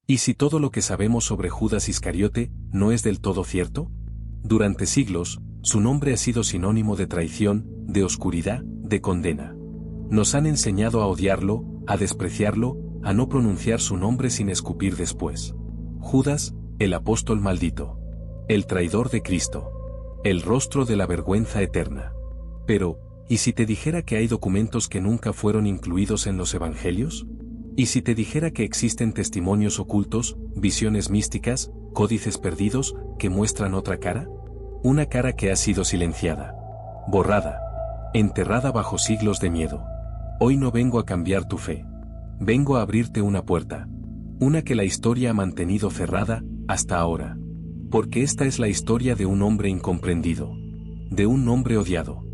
¿Y si todo lo que sabemos sobre Judas Iscariote no es del todo cierto? Durante siglos, su nombre ha sido sinónimo de traición, de oscuridad, de condena. Nos han enseñado a odiarlo, a despreciarlo, a no pronunciar su nombre sin escupir después. Judas, el apóstol maldito. El traidor de Cristo. El rostro de la vergüenza eterna. Pero, ¿y si te dijera que hay documentos que nunca fueron incluidos en los evangelios? ¿Y si te dijera que existen testimonios ocultos, visiones místicas, códices perdidos, que muestran otra cara? Una cara que ha sido silenciada, borrada, enterrada bajo siglos de miedo. Hoy no vengo a cambiar tu fe. Vengo a abrirte una puerta. Una que la historia ha mantenido cerrada, hasta ahora. Porque esta es la historia de un hombre incomprendido. De un hombre odiado.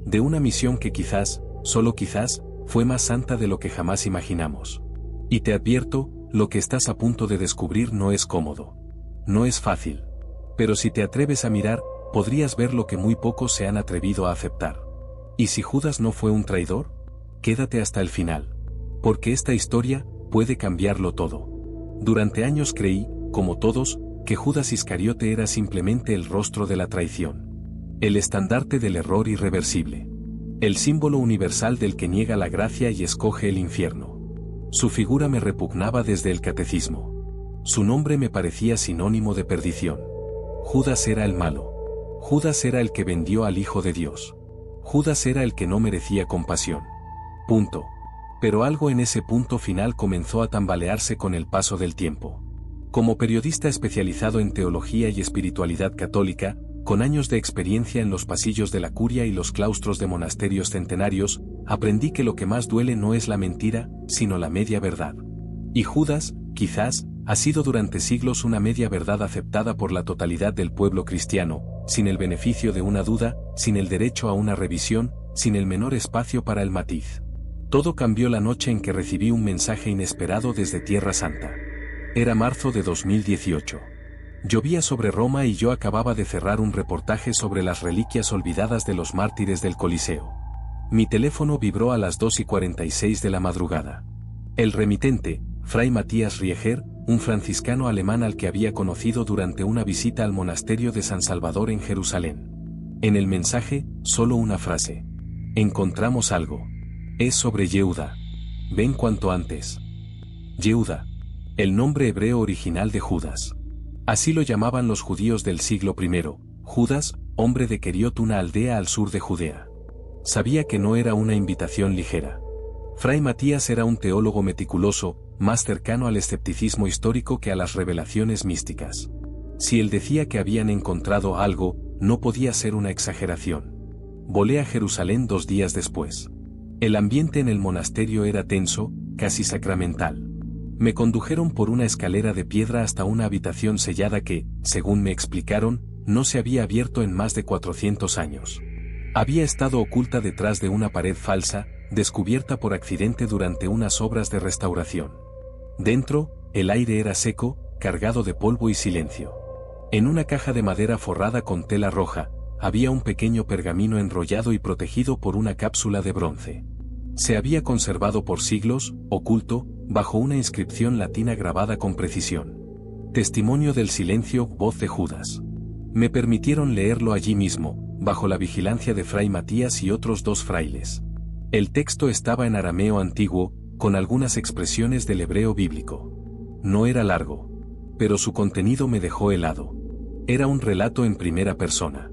De una misión que quizás, solo quizás, fue más santa de lo que jamás imaginamos. Y te advierto, lo que estás a punto de descubrir no es cómodo. No es fácil. Pero si te atreves a mirar, podrías ver lo que muy pocos se han atrevido a aceptar. ¿Y si Judas no fue un traidor? Quédate hasta el final. Porque esta historia puede cambiarlo todo. Durante años creí, como todos, que Judas Iscariote era simplemente el rostro de la traición. El estandarte del error irreversible. El símbolo universal del que niega la gracia y escoge el infierno. Su figura me repugnaba desde el catecismo. Su nombre me parecía sinónimo de perdición. Judas era el malo. Judas era el que vendió al Hijo de Dios. Judas era el que no merecía compasión. Punto. Pero algo en ese punto final comenzó a tambalearse con el paso del tiempo. Como periodista especializado en teología y espiritualidad católica, con años de experiencia en los pasillos de la curia y los claustros de monasterios centenarios, aprendí que lo que más duele no es la mentira, sino la media verdad. Y Judas, quizás, ha sido durante siglos una media verdad aceptada por la totalidad del pueblo cristiano, sin el beneficio de una duda, sin el derecho a una revisión, sin el menor espacio para el matiz. Todo cambió la noche en que recibí un mensaje inesperado desde Tierra Santa. Era marzo de 2018. Llovía sobre Roma y yo acababa de cerrar un reportaje sobre las reliquias olvidadas de los mártires del Coliseo. Mi teléfono vibró a las 2:46 de la madrugada. El remitente, Fray Matías Rieger, un franciscano alemán al que había conocido durante una visita al monasterio de San Salvador en Jerusalén. En el mensaje, solo una frase. Encontramos algo. Es sobre Yehuda. Ven cuanto antes. Yehuda. El nombre hebreo original de Judas. Así lo llamaban los judíos del siglo I, Judas, hombre de Queriot, una aldea al sur de Judea. Sabía que no era una invitación ligera. Fray Matías era un teólogo meticuloso, más cercano al escepticismo histórico que a las revelaciones místicas. Si él decía que habían encontrado algo, no podía ser una exageración. Volé a Jerusalén 2 días después. El ambiente en el monasterio era tenso, casi sacramental. Me condujeron por una escalera de piedra hasta una habitación sellada que, según me explicaron, no se había abierto en más de 400 años. Había estado oculta detrás de una pared falsa, descubierta por accidente durante unas obras de restauración. Dentro, el aire era seco, cargado de polvo y silencio. En una caja de madera forrada con tela roja, había un pequeño pergamino enrollado y protegido por una cápsula de bronce. Se había conservado por siglos, oculto, bajo una inscripción latina grabada con precisión. Testimonio del silencio, voz de Judas. Me permitieron leerlo allí mismo, bajo la vigilancia de Fray Matías y otros 2 frailes. El texto estaba en arameo antiguo, con algunas expresiones del hebreo bíblico. No era largo, pero su contenido me dejó helado. Era un relato en primera persona.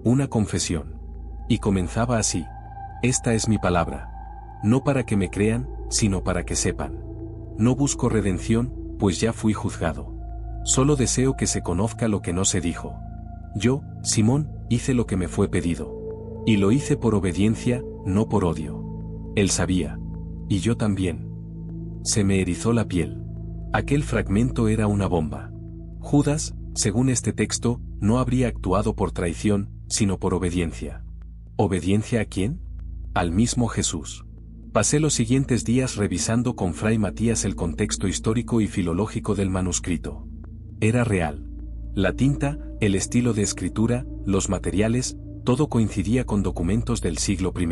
Una confesión. Y comenzaba así. Esta es mi palabra. No para que me crean, sino para que sepan. No busco redención, pues ya fui juzgado. Solo deseo que se conozca lo que no se dijo. Yo, Simón, hice lo que me fue pedido. Y lo hice por obediencia, no por odio. Él sabía. Y yo también. Se me erizó la piel. Aquel fragmento era una bomba. Judas, según este texto, no habría actuado por traición, sino por obediencia. ¿Obediencia a quién? Al mismo Jesús. Pasé los siguientes días revisando con Fray Matías el contexto histórico y filológico del manuscrito. Era real. La tinta, el estilo de escritura, los materiales, todo coincidía con documentos del siglo I.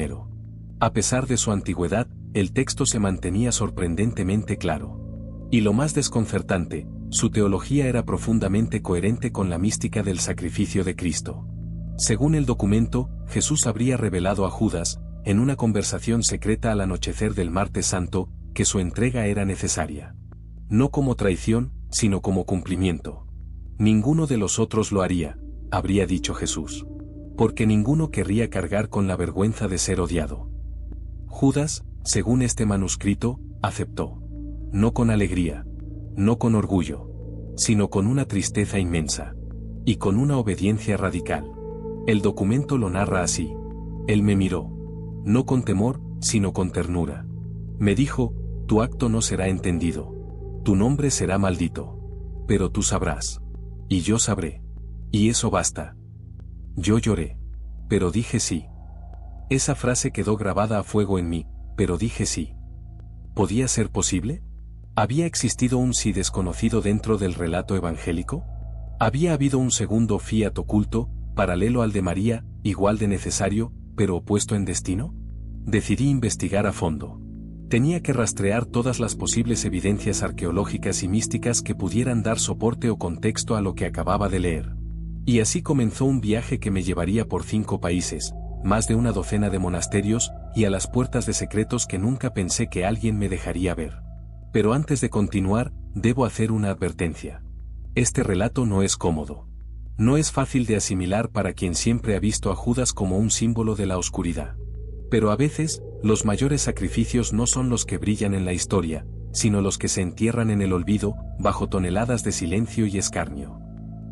A pesar de su antigüedad, el texto se mantenía sorprendentemente claro. Y lo más desconcertante, su teología era profundamente coherente con la mística del sacrificio de Cristo. Según el documento, Jesús habría revelado a Judas, en una conversación secreta al anochecer del martes santo, que su entrega era necesaria. No como traición, sino como cumplimiento. Ninguno de los otros lo haría, habría dicho Jesús. Porque ninguno querría cargar con la vergüenza de ser odiado. Judas, según este manuscrito, aceptó. No con alegría, no con orgullo, sino con una tristeza inmensa. Y con una obediencia radical. El documento lo narra así. Él me miró. No con temor, sino con ternura. Me dijo, tu acto no será entendido. Tu nombre será maldito. Pero tú sabrás. Y yo sabré. Y eso basta. Yo lloré. Pero dije sí. Esa frase quedó grabada a fuego en mí, pero dije sí. ¿Podía ser posible? ¿Había existido un sí desconocido dentro del relato evangélico? ¿Había habido un segundo fiat oculto, paralelo al de María, igual de necesario, pero opuesto en destino? Decidí investigar a fondo. Tenía que rastrear todas las posibles evidencias arqueológicas y místicas que pudieran dar soporte o contexto a lo que acababa de leer. Y así comenzó un viaje que me llevaría por 5 países, más de una docena de monasterios, y a las puertas de secretos que nunca pensé que alguien me dejaría ver. Pero antes de continuar, debo hacer una advertencia. Este relato no es cómodo. No es fácil de asimilar para quien siempre ha visto a Judas como un símbolo de la oscuridad. Pero a veces, los mayores sacrificios no son los que brillan en la historia, sino los que se entierran en el olvido, bajo toneladas de silencio y escarnio.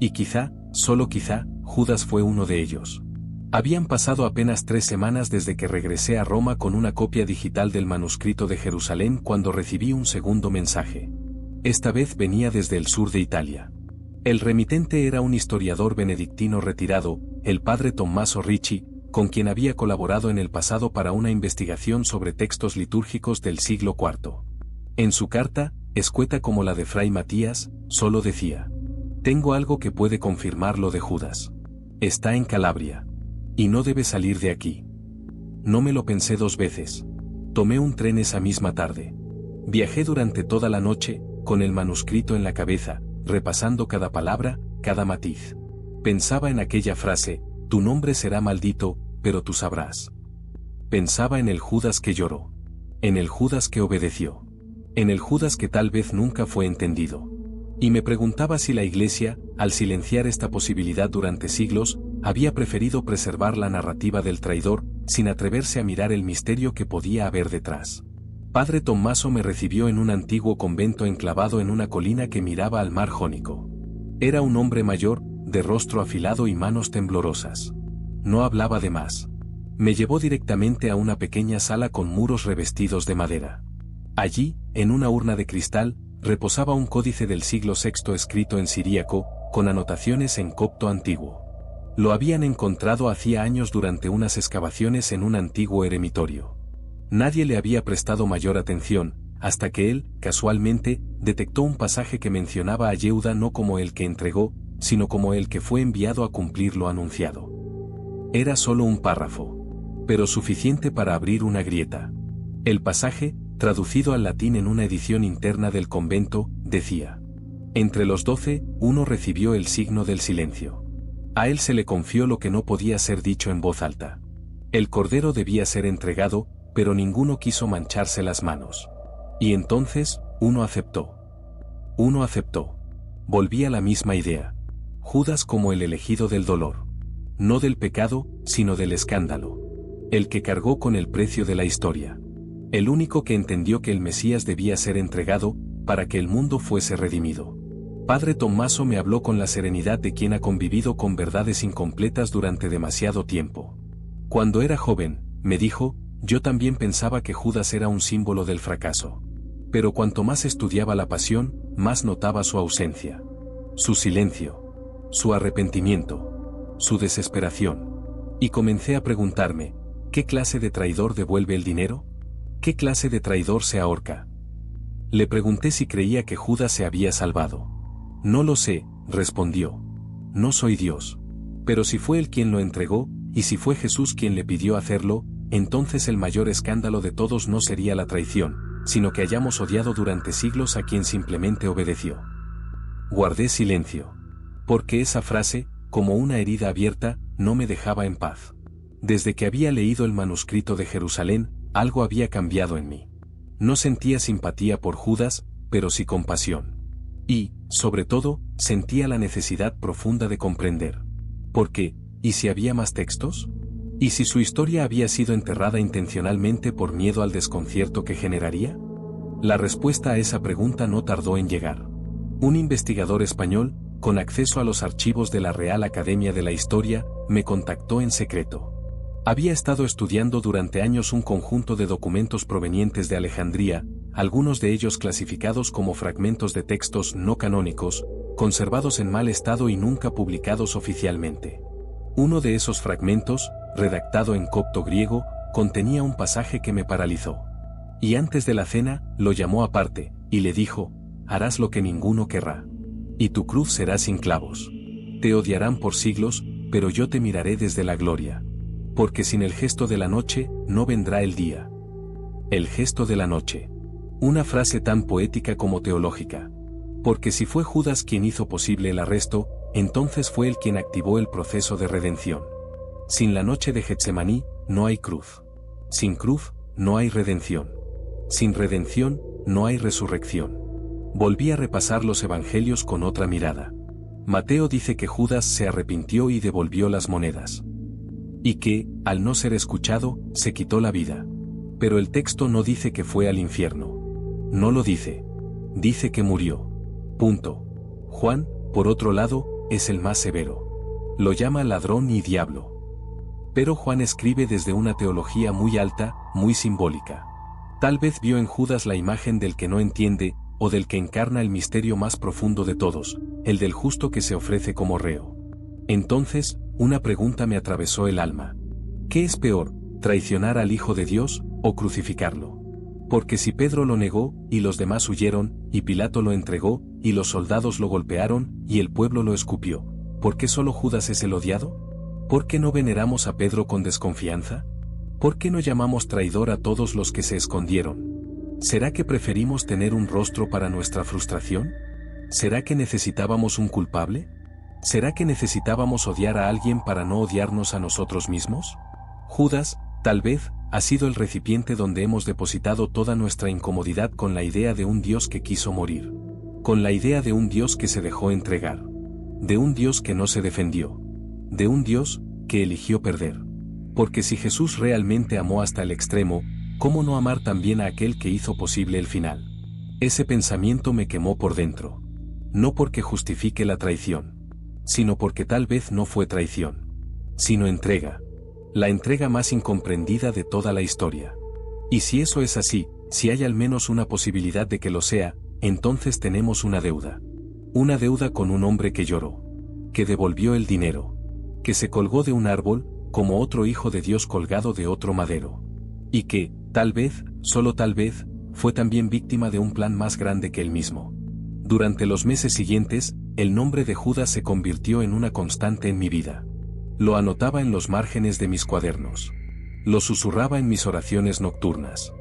Y quizá, solo quizá, Judas fue uno de ellos. Habían pasado apenas 3 semanas desde que regresé a Roma con una copia digital del manuscrito de Jerusalén cuando recibí un segundo mensaje. Esta vez venía desde el sur de Italia. El remitente era un historiador benedictino retirado, el padre Tommaso Ricci, con quien había colaborado en el pasado para una investigación sobre textos litúrgicos del siglo IV. En su carta, escueta como la de Fray Matías, solo decía: tengo algo que puede confirmar lo de Judas. Está en Calabria. Y no debe salir de aquí. No me lo pensé 2 veces. Tomé un tren esa misma tarde. Viajé durante toda la noche, con el manuscrito en la cabeza, repasando cada palabra, cada matiz. Pensaba en aquella frase, tu nombre será maldito, pero tú sabrás. Pensaba en el Judas que lloró. En el Judas que obedeció. En el Judas que tal vez nunca fue entendido. Y me preguntaba si la Iglesia, al silenciar esta posibilidad durante siglos, había preferido preservar la narrativa del traidor, sin atreverse a mirar el misterio que podía haber detrás. Padre Tommaso me recibió en un antiguo convento enclavado en una colina que miraba al mar Jónico. Era un hombre mayor, de rostro afilado y manos temblorosas. No hablaba de más. Me llevó directamente a una pequeña sala con muros revestidos de madera. Allí, en una urna de cristal, reposaba un códice del siglo VI escrito en siríaco, con anotaciones en copto antiguo. Lo habían encontrado hacía años durante unas excavaciones en un antiguo eremitorio. Nadie le había prestado mayor atención, hasta que él, casualmente, detectó un pasaje que mencionaba a Yehuda no como el que entregó, sino como el que fue enviado a cumplir lo anunciado. Era solo un párrafo, pero suficiente para abrir una grieta. El pasaje, traducido al latín en una edición interna del convento, decía: entre los 12, uno recibió el signo del silencio. A él se le confió lo que no podía ser dicho en voz alta. El cordero debía ser entregado, pero ninguno quiso mancharse las manos. Y entonces, uno aceptó. Uno aceptó. Volví a la misma idea. Judas como el elegido del dolor. No del pecado, sino del escándalo. El que cargó con el precio de la historia. El único que entendió que el Mesías debía ser entregado, para que el mundo fuese redimido. Padre Tommaso me habló con la serenidad de quien ha convivido con verdades incompletas durante demasiado tiempo. Cuando era joven, me dijo, yo también pensaba que Judas era un símbolo del fracaso. Pero cuanto más estudiaba la pasión, más notaba su ausencia. Su silencio. Su arrepentimiento. Su desesperación. Y comencé a preguntarme, ¿qué clase de traidor devuelve el dinero? ¿Qué clase de traidor se ahorca? Le pregunté si creía que Judas se había salvado. No lo sé, respondió. No soy Dios. Pero si fue él quien lo entregó, y si fue Jesús quien le pidió hacerlo, entonces el mayor escándalo de todos no sería la traición, sino que hayamos odiado durante siglos a quien simplemente obedeció. Guardé silencio. Porque esa frase, como una herida abierta, no me dejaba en paz. Desde que había leído el manuscrito de Jerusalén, algo había cambiado en mí. No sentía simpatía por Judas, pero sí compasión. Y, sobre todo, sentía la necesidad profunda de comprender. ¿Por qué? ¿Y si había más textos? ¿Y si su historia había sido enterrada intencionalmente por miedo al desconcierto que generaría? La respuesta a esa pregunta no tardó en llegar. Un investigador español, con acceso a los archivos de la Real Academia de la Historia, me contactó en secreto. Había estado estudiando durante años un conjunto de documentos provenientes de Alejandría, algunos de ellos clasificados como fragmentos de textos no canónicos, conservados en mal estado y nunca publicados oficialmente. Uno de esos fragmentos, redactado en copto griego, contenía un pasaje que me paralizó. Y antes de la cena, lo llamó aparte, y le dijo: harás lo que ninguno querrá. Y tu cruz será sin clavos. Te odiarán por siglos, pero yo te miraré desde la gloria. Porque sin el gesto de la noche, no vendrá el día. El gesto de la noche. Una frase tan poética como teológica. Porque si fue Judas quien hizo posible el arresto, entonces fue él quien activó el proceso de redención. Sin la noche de Getsemaní, no hay cruz. Sin cruz, no hay redención. Sin redención, no hay resurrección. Volví a repasar los evangelios con otra mirada. Mateo dice que Judas se arrepintió y devolvió las monedas. Y que, al no ser escuchado, se quitó la vida. Pero el texto no dice que fue al infierno. No lo dice. Dice que murió. Punto. Juan, por otro lado, es el más severo. Lo llama ladrón y diablo. Pero Juan escribe desde una teología muy alta, muy simbólica. Tal vez vio en Judas la imagen del que no entiende, o del que encarna el misterio más profundo de todos, el del justo que se ofrece como reo. Entonces, una pregunta me atravesó el alma. ¿Qué es peor, traicionar al Hijo de Dios, o crucificarlo? Porque si Pedro lo negó, y los demás huyeron, y Pilato lo entregó, y los soldados lo golpearon, y el pueblo lo escupió, ¿por qué solo Judas es el odiado? ¿Por qué no veneramos a Pedro con desconfianza? ¿Por qué no llamamos traidor a todos los que se escondieron? ¿Será que preferimos tener un rostro para nuestra frustración? ¿Será que necesitábamos un culpable? ¿Será que necesitábamos odiar a alguien para no odiarnos a nosotros mismos? Judas, tal vez, ha sido el recipiente donde hemos depositado toda nuestra incomodidad con la idea de un Dios que quiso morir. Con la idea de un Dios que se dejó entregar. De un Dios que no se defendió. De un Dios que eligió perder. Porque si Jesús realmente amó hasta el extremo, ¿cómo no amar también a aquel que hizo posible el final? Ese pensamiento me quemó por dentro. No porque justifique la traición, sino porque tal vez no fue traición, sino entrega. La entrega más incomprendida de toda la historia. Y si eso es así, si hay al menos una posibilidad de que lo sea, entonces tenemos una deuda. Una deuda con un hombre que lloró, que devolvió el dinero, que se colgó de un árbol, como otro hijo de Dios colgado de otro madero. Y que, tal vez, solo tal vez, fue también víctima de un plan más grande que él mismo. Durante los meses siguientes, el nombre de Judas se convirtió en una constante en mi vida. Lo anotaba en los márgenes de mis cuadernos. Lo susurraba en mis oraciones nocturnas.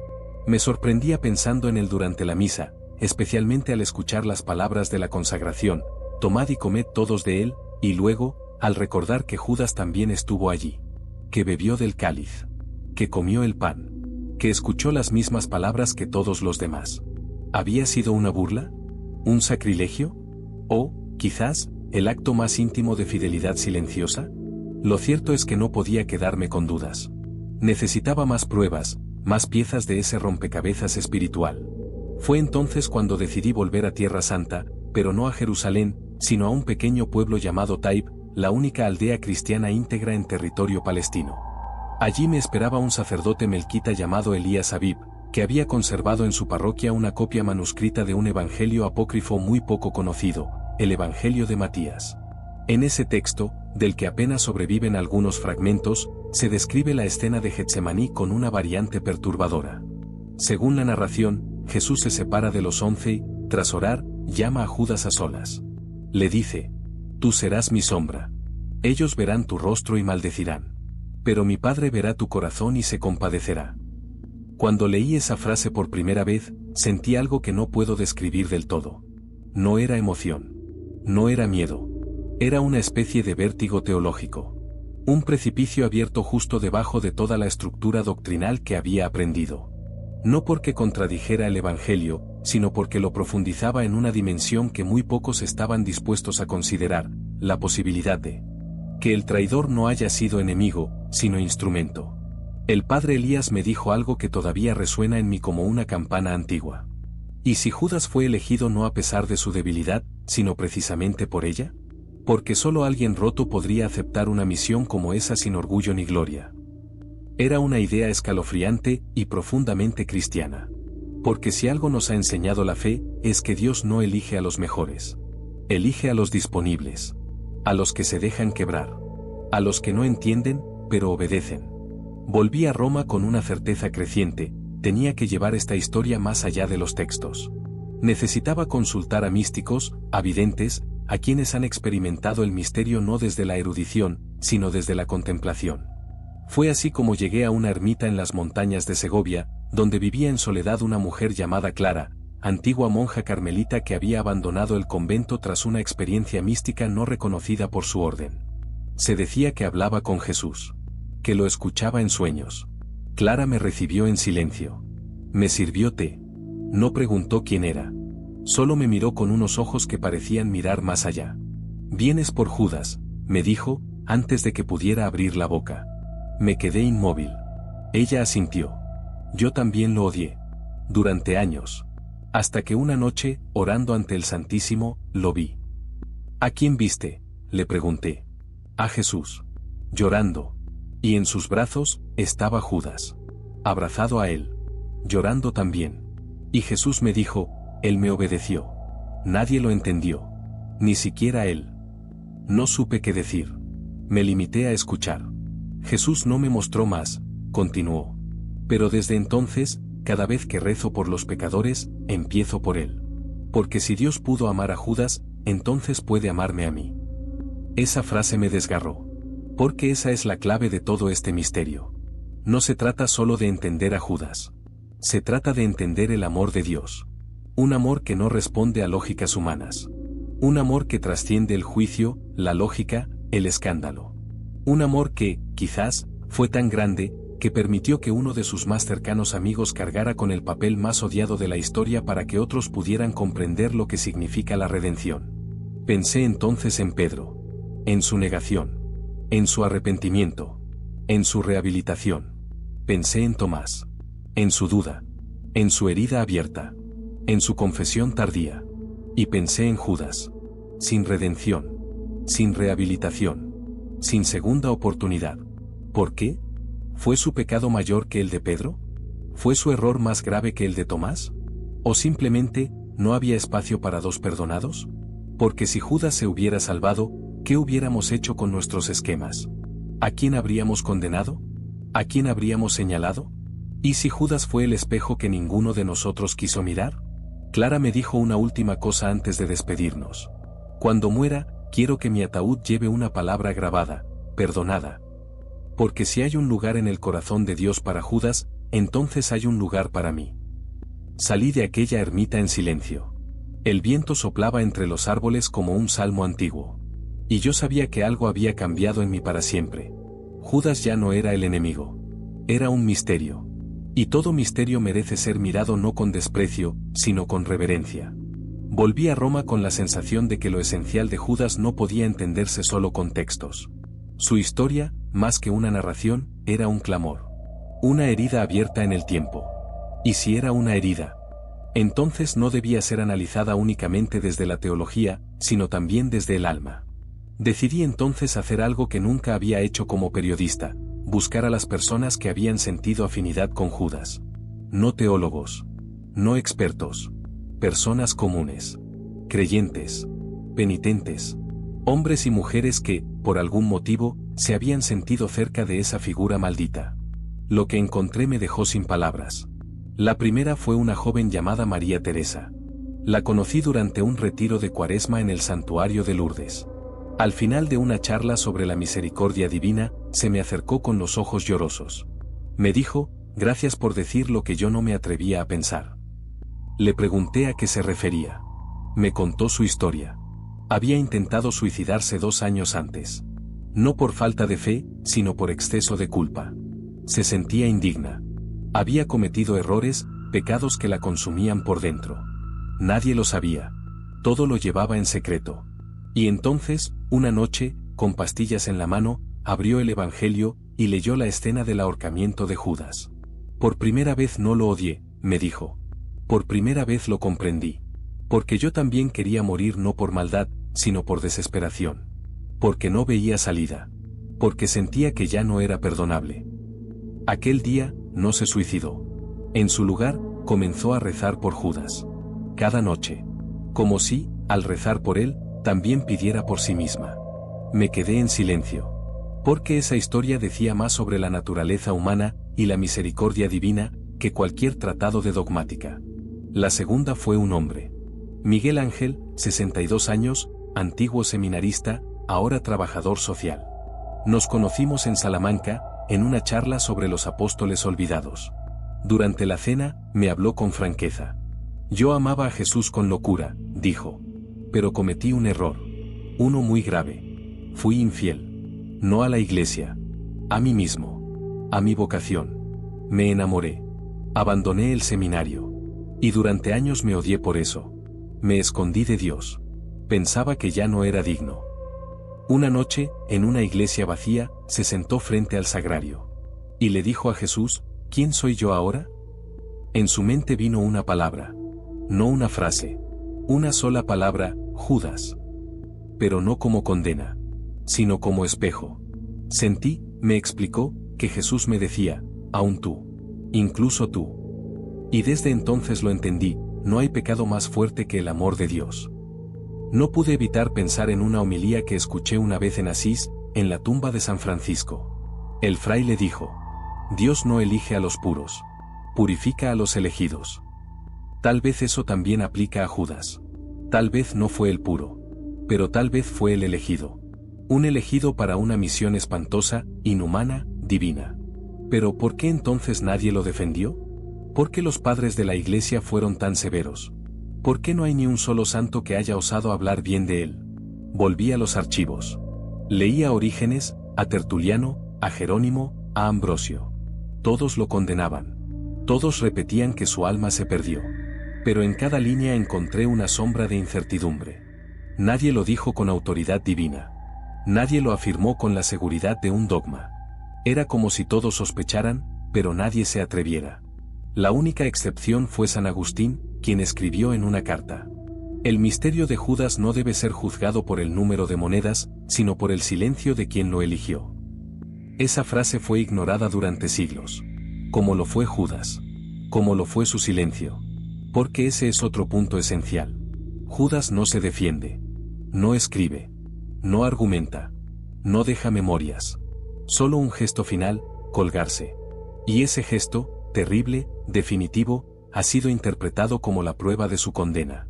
Me sorprendía pensando en él durante la misa, especialmente al escuchar las palabras de la consagración: tomad y comed todos de él, y luego, al recordar que Judas también estuvo allí. Que bebió del cáliz. Que comió el pan. Que escuchó las mismas palabras que todos los demás. ¿Había sido una burla? ¿Un sacrilegio? ¿O, quizás, el acto más íntimo de fidelidad silenciosa? Lo cierto es que no podía quedarme con dudas. Necesitaba más pruebas, más piezas de ese rompecabezas espiritual. Fue entonces cuando decidí volver a Tierra Santa, pero no a Jerusalén, sino a un pequeño pueblo llamado Taib, la única aldea cristiana íntegra en territorio palestino. Allí me esperaba un sacerdote melquita llamado Elías Abib, que había conservado en su parroquia una copia manuscrita de un evangelio apócrifo muy poco conocido, el Evangelio de Matías. En ese texto, del que apenas sobreviven algunos fragmentos, se describe la escena de Getsemaní con una variante perturbadora. Según la narración, Jesús se separa de los 11 y, tras orar, llama a Judas a solas. Le dice: tú serás mi sombra. Ellos verán tu rostro y maldecirán. Pero mi Padre verá tu corazón y se compadecerá. Cuando leí esa frase por primera vez, sentí algo que no puedo describir del todo. No era emoción. No era miedo. Era una especie de vértigo teológico. Un precipicio abierto justo debajo de toda la estructura doctrinal que había aprendido. No porque contradijera el Evangelio, sino porque lo profundizaba en una dimensión que muy pocos estaban dispuestos a considerar, la posibilidad de que el traidor no haya sido enemigo, sino instrumento. El padre Elías me dijo algo que todavía resuena en mí como una campana antigua. ¿Y si Judas fue elegido no a pesar de su debilidad, sino precisamente por ella? Porque solo alguien roto podría aceptar una misión como esa sin orgullo ni gloria. Era una idea escalofriante y profundamente cristiana. Porque si algo nos ha enseñado la fe, es que Dios no elige a los mejores. Elige a los disponibles. A los que se dejan quebrar. A los que no entienden, pero obedecen. Volví a Roma con una certeza creciente: tenía que llevar esta historia más allá de los textos. Necesitaba consultar a místicos, a videntes, a quienes han experimentado el misterio no desde la erudición, sino desde la contemplación. Fue así como llegué a una ermita en las montañas de Segovia, donde vivía en soledad una mujer llamada Clara, antigua monja carmelita que había abandonado el convento tras una experiencia mística no reconocida por su orden. Se decía que hablaba con Jesús, que lo escuchaba en sueños. Clara me recibió en silencio. Me sirvió té. No preguntó quién era. Solo me miró con unos ojos que parecían mirar más allá. «Vienes por Judas», me dijo, antes de que pudiera abrir la boca. Me quedé inmóvil. Ella asintió. Yo también lo odié. Durante años. Hasta que una noche, orando ante el Santísimo, lo vi. «¿A quién viste?», le pregunté. «A Jesús. Llorando. Y en sus brazos, estaba Judas. Abrazado a él. Llorando también. Y Jesús me dijo, él me obedeció. Nadie lo entendió. Ni siquiera él. No supe qué decir. Me limité a escuchar. Jesús no me mostró más», continuó. «Pero desde entonces, cada vez que rezo por los pecadores, empiezo por él. Porque si Dios pudo amar a Judas, entonces puede amarme a mí». Esa frase me desgarró. Porque esa es la clave de todo este misterio. No se trata solo de entender a Judas. Se trata de entender el amor de Dios. Un amor que no responde a lógicas humanas. Un amor que trasciende el juicio, la lógica, el escándalo. Un amor que, quizás, fue tan grande, que permitió que uno de sus más cercanos amigos cargara con el papel más odiado de la historia para que otros pudieran comprender lo que significa la redención. Pensé entonces en Pedro. En su negación. En su arrepentimiento. En su rehabilitación. Pensé en Tomás. En su duda. En su herida abierta. En su confesión tardía. Y pensé en Judas. Sin redención. Sin rehabilitación. Sin segunda oportunidad. ¿Por qué? ¿Fue su pecado mayor que el de Pedro? ¿Fue su error más grave que el de Tomás? ¿O simplemente, no había espacio para dos perdonados? Porque si Judas se hubiera salvado, ¿qué hubiéramos hecho con nuestros esquemas? ¿A quién habríamos condenado? ¿A quién habríamos señalado? ¿Y si Judas fue el espejo que ninguno de nosotros quiso mirar? Clara me dijo una última cosa antes de despedirnos. Cuando muera, quiero que mi ataúd lleve una palabra grabada: perdonada. Porque si hay un lugar en el corazón de Dios para Judas, entonces hay un lugar para mí. Salí de aquella ermita en silencio. El viento soplaba entre los árboles como un salmo antiguo. Y yo sabía que algo había cambiado en mí para siempre. Judas ya no era el enemigo. Era un misterio. Y todo misterio merece ser mirado no con desprecio, sino con reverencia. Volví a Roma con la sensación de que lo esencial de Judas no podía entenderse solo con textos. Su historia, más que una narración, era un clamor. Una herida abierta en el tiempo. Y si era una herida, entonces no debía ser analizada únicamente desde la teología, sino también desde el alma. Decidí entonces hacer algo que nunca había hecho como periodista: buscar a las personas que habían sentido afinidad con Judas. No teólogos. No expertos. Personas comunes. Creyentes. Penitentes. Hombres y mujeres que, por algún motivo, se habían sentido cerca de esa figura maldita. Lo que encontré me dejó sin palabras. La primera fue una joven llamada María Teresa. La conocí durante un retiro de Cuaresma en el santuario de Lourdes. Al final de una charla sobre la misericordia divina, se me acercó con los ojos llorosos. Me dijo: Gracias por decir lo que yo no me atrevía a pensar. Le pregunté a qué se refería. Me contó su historia. Había intentado suicidarse 2 años antes. No por falta de fe, sino por exceso de culpa. Se sentía indigna. Había cometido errores, pecados que la consumían por dentro. Nadie lo sabía. Todo lo llevaba en secreto. Y entonces, una noche, con pastillas en la mano, abrió el Evangelio y leyó la escena del ahorcamiento de Judas. Por primera vez no lo odié, me dijo. Por primera vez lo comprendí. Porque yo también quería morir no por maldad, sino por desesperación. Porque no veía salida. Porque sentía que ya no era perdonable. Aquel día, no se suicidó. En su lugar, comenzó a rezar por Judas. Cada noche. Como si, al rezar por él, también pidiera por sí misma. Me quedé en silencio. Porque esa historia decía más sobre la naturaleza humana y la misericordia divina que cualquier tratado de dogmática. La segunda fue un hombre. Miguel Ángel, 62 años, antiguo seminarista, ahora trabajador social. Nos conocimos en Salamanca, en una charla sobre los apóstoles olvidados. Durante la cena, me habló con franqueza. Yo amaba a Jesús con locura, dijo. Pero cometí un error. Uno muy grave. Fui infiel. No a la iglesia. A mí mismo. A mi vocación. Me enamoré. Abandoné el seminario. Y durante años me odié por eso. Me escondí de Dios. Pensaba que ya no era digno. Una noche, en una iglesia vacía, se sentó frente al sagrario. Y le dijo a Jesús, ¿quién soy yo ahora? En su mente vino una palabra. No una frase. Una sola palabra, Judas. Pero no como condena, sino como espejo. Sentí, me explicó, que Jesús me decía, aún tú. Incluso tú. Y desde entonces lo entendí, no hay pecado más fuerte que el amor de Dios. No pude evitar pensar en una homilía que escuché una vez en Asís, en la tumba de San Francisco. El fraile dijo, Dios no elige a los puros, purifica a los elegidos. Tal vez eso también aplica a Judas. Tal vez no fue el puro, pero tal vez fue el elegido. Un elegido para una misión espantosa, inhumana, divina. Pero ¿por qué entonces nadie lo defendió? ¿Por qué los padres de la Iglesia fueron tan severos? ¿Por qué no hay ni un solo santo que haya osado hablar bien de él? Volví a los archivos. Leí a Orígenes, a Tertuliano, a Jerónimo, a Ambrosio. Todos lo condenaban. Todos repetían que su alma se perdió. Pero en cada línea encontré una sombra de incertidumbre. Nadie lo dijo con autoridad divina. Nadie lo afirmó con la seguridad de un dogma. Era como si todos sospecharan, pero nadie se atreviera. La única excepción fue San Agustín, quien escribió en una carta: el misterio de Judas no debe ser juzgado por el número de monedas, sino por el silencio de quien lo eligió. Esa frase fue ignorada durante siglos. Como lo fue Judas. Como lo fue su silencio. Porque ese es otro punto esencial. Judas no se defiende. No escribe. No argumenta. No deja memorias. Solo un gesto final, colgarse. Y ese gesto, terrible, definitivo, ha sido interpretado como la prueba de su condena.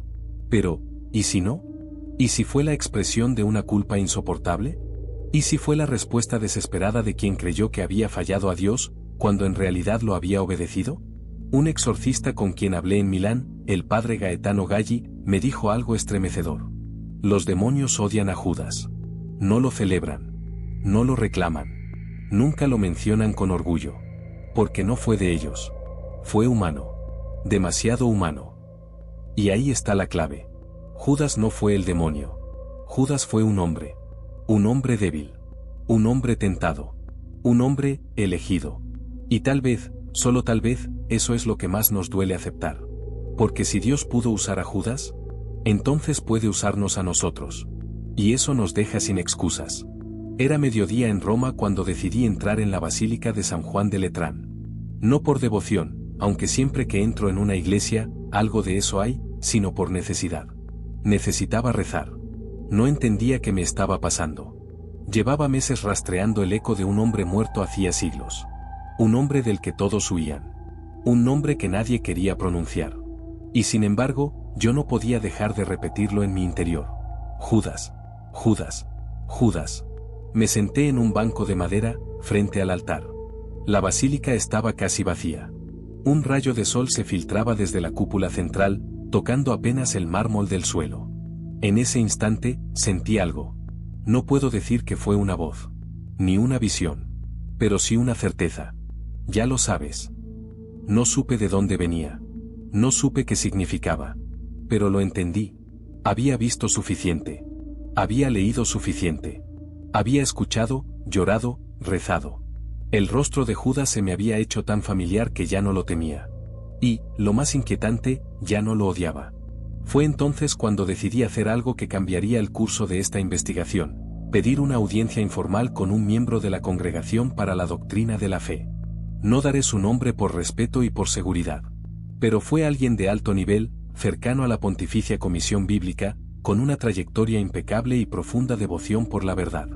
Pero, ¿y si no? ¿Y si fue la expresión de una culpa insoportable? ¿Y si fue la respuesta desesperada de quien creyó que había fallado a Dios, cuando en realidad lo había obedecido? Un exorcista con quien hablé en Milán, el padre Gaetano Galli, me dijo algo estremecedor. Los demonios odian a Judas. No lo celebran. No lo reclaman. Nunca lo mencionan con orgullo. Porque no fue de ellos. Fue humano. Demasiado humano. Y ahí está la clave. Judas no fue el demonio. Judas fue un hombre. Un hombre débil. Un hombre tentado. Un hombre elegido. Y tal vez, solo tal vez, eso es lo que más nos duele aceptar. Porque si Dios pudo usar a Judas, entonces puede usarnos a nosotros. Y eso nos deja sin excusas. Era mediodía en Roma cuando decidí entrar en la Basílica de San Juan de Letrán. No por devoción, aunque siempre que entro en una iglesia, algo de eso hay, sino por necesidad. Necesitaba rezar. No entendía qué me estaba pasando. Llevaba meses rastreando el eco de un hombre muerto hacía siglos. Un hombre del que todos huían. Un nombre que nadie quería pronunciar. Y sin embargo, yo no podía dejar de repetirlo en mi interior. Judas, Judas, Judas. Me senté en un banco de madera, frente al altar. La basílica estaba casi vacía. Un rayo de sol se filtraba desde la cúpula central, tocando apenas el mármol del suelo. En ese instante, sentí algo. No puedo decir que fue una voz, ni una visión, pero sí una certeza. Ya lo sabes. No supe de dónde venía. No supe qué significaba. Pero lo entendí. Había visto suficiente. Había leído suficiente. Había escuchado, llorado, rezado. El rostro de Judas se me había hecho tan familiar que ya no lo temía. Y, lo más inquietante, ya no lo odiaba. Fue entonces cuando decidí hacer algo que cambiaría el curso de esta investigación: pedir una audiencia informal con un miembro de la Congregación para la Doctrina de la Fe. No daré su nombre por respeto y por seguridad. Pero fue alguien de alto nivel, cercano a la Pontificia Comisión Bíblica, con una trayectoria impecable y profunda devoción por la verdad.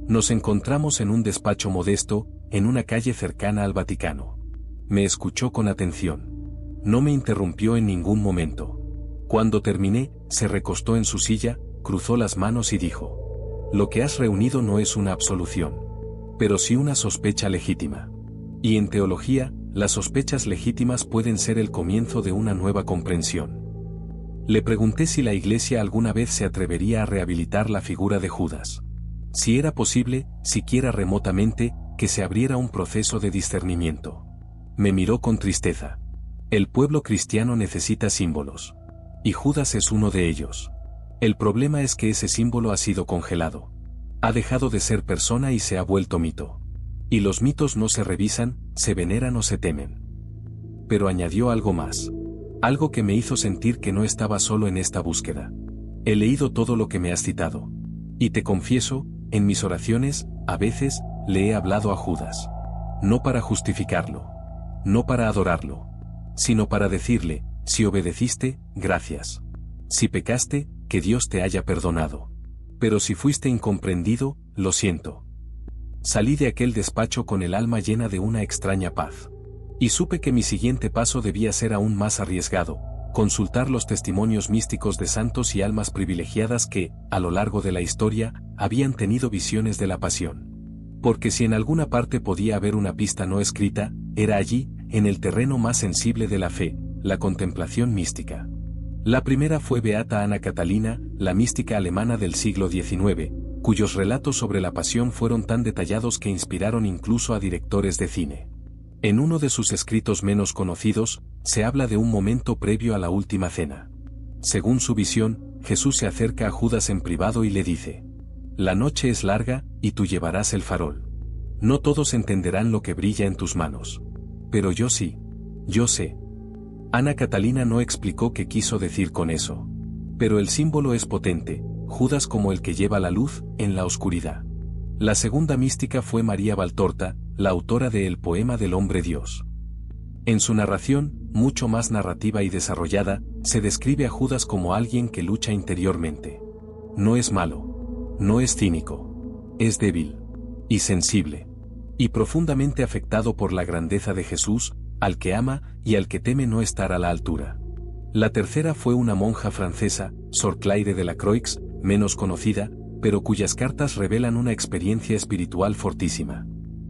Nos encontramos en un despacho modesto, en una calle cercana al Vaticano. Me escuchó con atención. No me interrumpió en ningún momento. Cuando terminé, se recostó en su silla, cruzó las manos y dijo: lo que has reunido no es una absolución, pero sí una sospecha legítima. Y en teología, las sospechas legítimas pueden ser el comienzo de una nueva comprensión. Le pregunté si la Iglesia alguna vez se atrevería a rehabilitar la figura de Judas. Si era posible, siquiera remotamente, que se abriera un proceso de discernimiento. Me miró con tristeza. El pueblo cristiano necesita símbolos. Y Judas es uno de ellos. El problema es que ese símbolo ha sido congelado. Ha dejado de ser persona y se ha vuelto mito. Y los mitos no se revisan, se veneran o se temen. Pero añadió algo más. Algo que me hizo sentir que no estaba solo en esta búsqueda. He leído todo lo que me has citado. Y te confieso, en mis oraciones, a veces, le he hablado a Judas. No para justificarlo. No para adorarlo. Sino para decirle: si obedeciste, gracias. Si pecaste, que Dios te haya perdonado. Pero si fuiste incomprendido, lo siento. Salí de aquel despacho con el alma llena de una extraña paz. Y supe que mi siguiente paso debía ser aún más arriesgado: consultar los testimonios místicos de santos y almas privilegiadas que, a lo largo de la historia, habían tenido visiones de la pasión. Porque si en alguna parte podía haber una pista no escrita, era allí, en el terreno más sensible de la fe, la contemplación mística. La primera fue Beata Ana Catalina, la mística alemana del siglo XIX, cuyos relatos sobre la pasión fueron tan detallados que inspiraron incluso a directores de cine. En uno de sus escritos menos conocidos, se habla de un momento previo a la última cena. Según su visión, Jesús se acerca a Judas en privado y le dice: la noche es larga, y tú llevarás el farol. No todos entenderán lo que brilla en tus manos. Pero yo sí. Yo sé. Ana Catalina no explicó qué quiso decir con eso. Pero el símbolo es potente: Judas como el que lleva la luz, en la oscuridad. La segunda mística fue María Valtorta, la autora de El poema del hombre Dios. En su narración, mucho más narrativa y desarrollada, se describe a Judas como alguien que lucha interiormente. No es malo. No es cínico. Es débil. Y sensible. Y profundamente afectado por la grandeza de Jesús, al que ama y al que teme no estar a la altura. La tercera fue una monja francesa, Sor Claire de la Croix, menos conocida, pero cuyas cartas revelan una experiencia espiritual fortísima.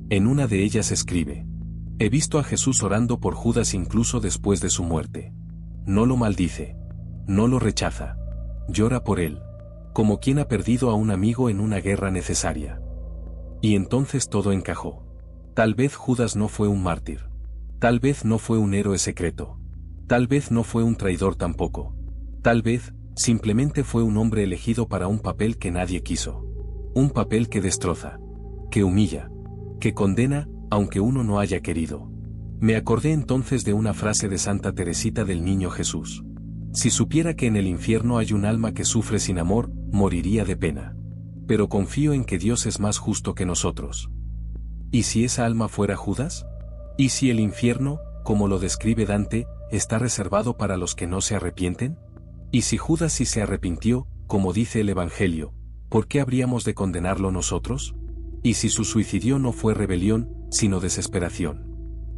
En una de ellas escribe: he visto a Jesús orando por Judas incluso después de su muerte. No lo maldice. No lo rechaza. Llora por él. Como quien ha perdido a un amigo en una guerra necesaria. Y entonces todo encajó. Tal vez Judas no fue un mártir. Tal vez no fue un héroe secreto. Tal vez no fue un traidor tampoco. Tal vez, simplemente fue un hombre elegido para un papel que nadie quiso. Un papel que destroza. Que humilla. Que condena, aunque uno no haya querido. Me acordé entonces de una frase de Santa Teresita del Niño Jesús. Si supiera que en el infierno hay un alma que sufre sin amor, moriría de pena. Pero confío en que Dios es más justo que nosotros. ¿Y si esa alma fuera Judas? ¿Y si el infierno, como lo describe Dante, está reservado para los que no se arrepienten? ¿Y si Judas sí se arrepintió, como dice el Evangelio, por qué habríamos de condenarlo nosotros? ¿Y si su suicidio no fue rebelión, sino desesperación?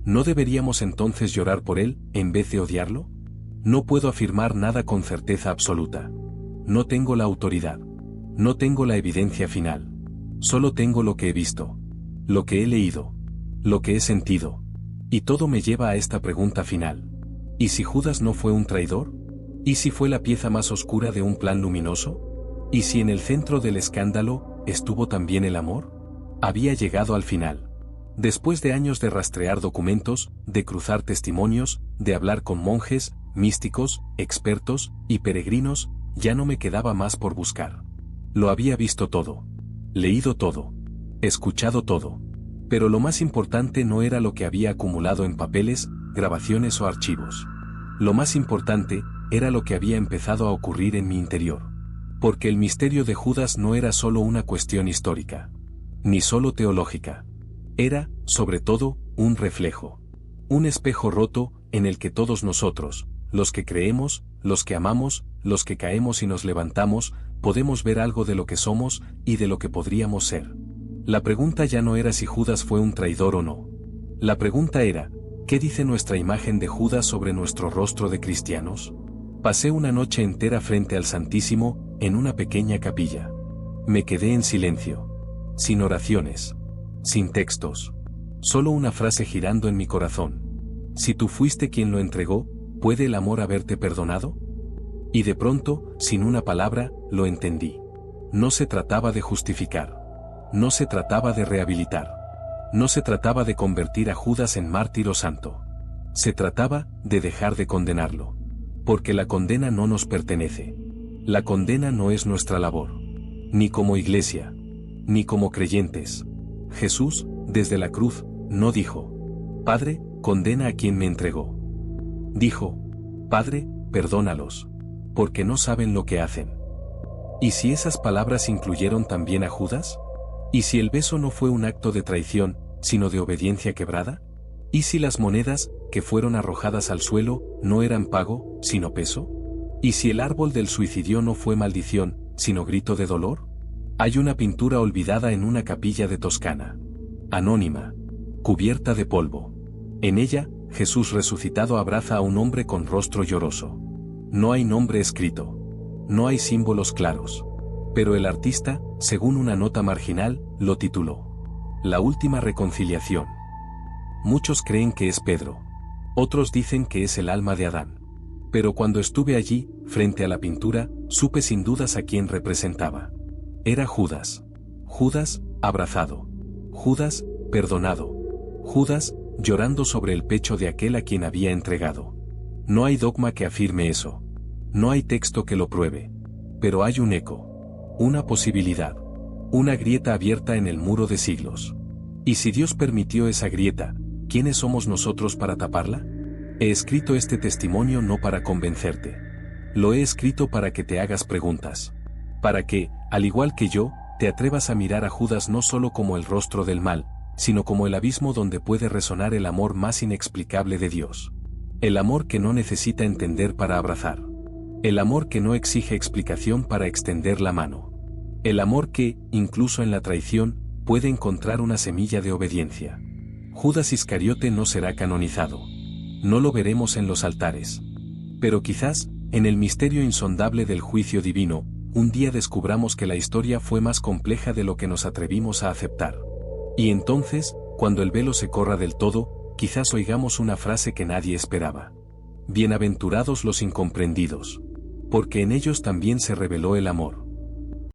¿No deberíamos entonces llorar por él, en vez de odiarlo? No puedo afirmar nada con certeza absoluta. No tengo la autoridad. No tengo la evidencia final. Solo tengo lo que he visto. Lo que he leído. lo que he sentido. Y todo me lleva a esta pregunta final. ¿Y si Judas no fue un traidor? ¿Y si fue la pieza más oscura de un plan luminoso? ¿Y si en el centro del escándalo estuvo también el amor? Había llegado al final. Después de años de rastrear documentos, de cruzar testimonios, de hablar con monjes, místicos, expertos y peregrinos, ya no me quedaba más por buscar. Lo había visto todo. Leído todo. Escuchado todo. Pero lo más importante no era lo que había acumulado en papeles, grabaciones o archivos. Lo más importante era lo que había empezado a ocurrir en mi interior. Porque el misterio de Judas no era solo una cuestión histórica. Ni solo teológica. Era, sobre todo, un reflejo. Un espejo roto, en el que todos nosotros, los que creemos, los que amamos, los que caemos y nos levantamos, podemos ver algo de lo que somos y de lo que podríamos ser. La pregunta ya no era si Judas fue un traidor o no. La pregunta era, ¿qué dice nuestra imagen de Judas sobre nuestro rostro de cristianos? Pasé una noche entera frente al Santísimo, en una pequeña capilla. Me quedé en silencio. Sin oraciones. Sin textos. Solo una frase girando en mi corazón. Si tú fuiste quien lo entregó, ¿puede el amor haberte perdonado? Y de pronto, sin una palabra, lo entendí. No se trataba de justificar. No se trataba de rehabilitar. No se trataba de convertir a Judas en mártir o santo. Se trataba de dejar de condenarlo. Porque la condena no nos pertenece. La condena no es nuestra labor. Ni como iglesia. Ni como creyentes. Jesús, desde la cruz, no dijo: Padre, condena a quien me entregó. Dijo: Padre, perdónalos. Porque no saben lo que hacen. ¿Y si esas palabras incluyeron también a Judas? ¿Y si el beso no fue un acto de traición, sino de obediencia quebrada? ¿Y si las monedas, que fueron arrojadas al suelo, no eran pago, sino peso? ¿Y si el árbol del suicidio no fue maldición, sino grito de dolor? Hay una pintura olvidada en una capilla de Toscana. Anónima. Cubierta de polvo. En ella, Jesús resucitado abraza a un hombre con rostro lloroso. No hay nombre escrito. No hay símbolos claros. Pero el artista, según una nota marginal, lo tituló: La última reconciliación. Muchos creen que es Pedro. Otros dicen que es el alma de Adán. Pero cuando estuve allí, frente a la pintura, supe sin dudas a quién representaba. Era Judas. Judas, abrazado. Judas, perdonado. Judas, llorando sobre el pecho de aquel a quien había entregado. No hay dogma que afirme eso. No hay texto que lo pruebe. Pero hay un eco. Una posibilidad. Una grieta abierta en el muro de siglos. Y si Dios permitió esa grieta, ¿quiénes somos nosotros para taparla? He escrito este testimonio no para convencerte. Lo he escrito para que te hagas preguntas. Para que, al igual que yo, te atrevas a mirar a Judas no solo como el rostro del mal, sino como el abismo donde puede resonar el amor más inexplicable de Dios. El amor que no necesita entender para abrazar. El amor que no exige explicación para extender la mano. El amor que, incluso en la traición, puede encontrar una semilla de obediencia. Judas Iscariote no será canonizado. No lo veremos en los altares. Pero quizás, en el misterio insondable del juicio divino, un día descubramos que la historia fue más compleja de lo que nos atrevimos a aceptar. Y entonces, cuando el velo se corra del todo, quizás oigamos una frase que nadie esperaba. Bienaventurados los incomprendidos. Porque en ellos también se reveló el amor.